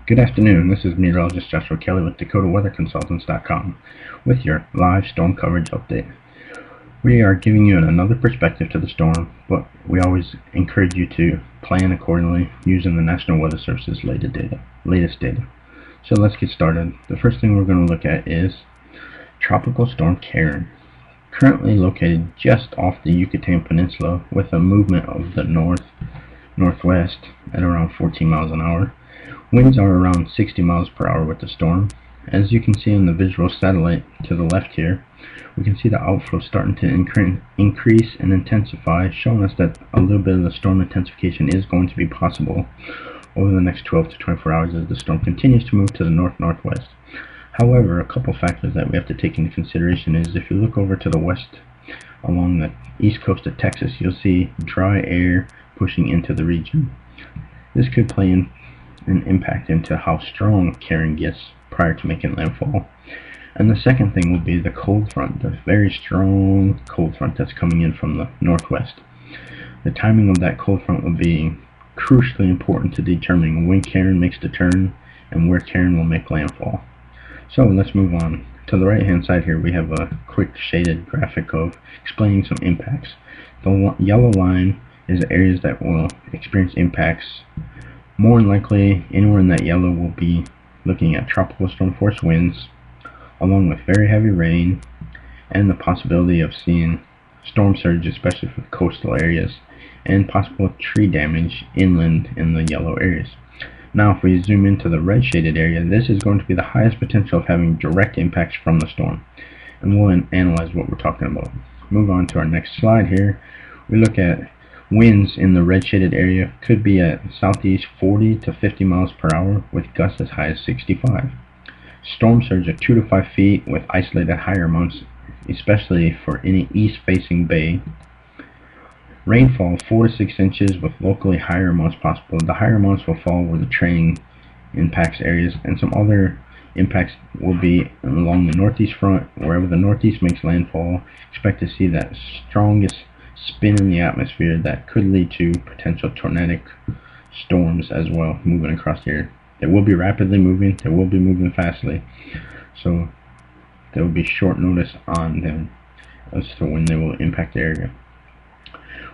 Good afternoon, this is meteorologist Joshua Kelly with DakotaWeatherConsultants.com with your live storm coverage update. We are giving you another perspective to the storm, but we always encourage you to plan accordingly using the National Weather Service's latest data. So let's get started. The first thing we're going to look at is Tropical Storm Karen, currently located just off the Yucatan Peninsula with a movement of the northwest at around 14 miles an hour. Winds are around 60 miles per hour with the storm. As you can see on the visual satellite to the left here, we can see the outflow starting to increase and intensify, showing us that a little bit of the storm intensification is going to be possible over the next 12 to 24 hours as the storm continues to move to the north-northwest. However, a couple factors that we have to take into consideration is if you look over to the west along the east coast of Texas, you'll see dry air pushing into the region. This could play an impact into how strong Karen gets prior to making landfall. And the second thing will be the cold front, the very strong cold front that's coming in from the northwest. The timing of that cold front will be crucially important to determining when Karen makes the turn and where Karen will make landfall. So let's move on. To the right hand side here we have a quick shaded graphic of explaining some impacts. The yellow line is areas that will experience impacts. More than likely, anywhere in that yellow will be looking at tropical storm force winds, along with very heavy rain, and the possibility of seeing storm surge, especially for the coastal areas, and possible tree damage inland in the yellow areas. Now, if we zoom into the red shaded area, this is going to be the highest potential of having direct impacts from the storm, and we'll analyze what we're talking about. Move on to our next slide here. We look at winds in the red shaded area could be at southeast 40 to 50 miles per hour with gusts as high as 65. Storm surge of 2 to 5 feet with isolated higher amounts, especially for any east facing bay. Rainfall 4 to 6 inches with locally higher amounts possible. The higher amounts will fall where the train impacts areas, and some other impacts will be along the northeast front. Wherever the northeast makes landfall, expect to see that strongest spin in the atmosphere that could lead to potential tornadic storms as well moving across here. They will be rapidly moving, they will be moving fastly, so there will be short notice on them as to when they will impact the area.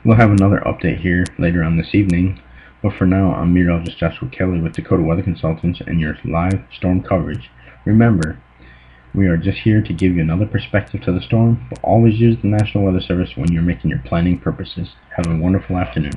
We'll have another update here later on this evening, but for now I'm meteorologist Joshua Kelly with Dakota Weather Consultants and your live storm coverage. Remember, we are just here to give you another perspective to the storm, but always use the National Weather Service when you're making your planning purposes. Have a wonderful afternoon.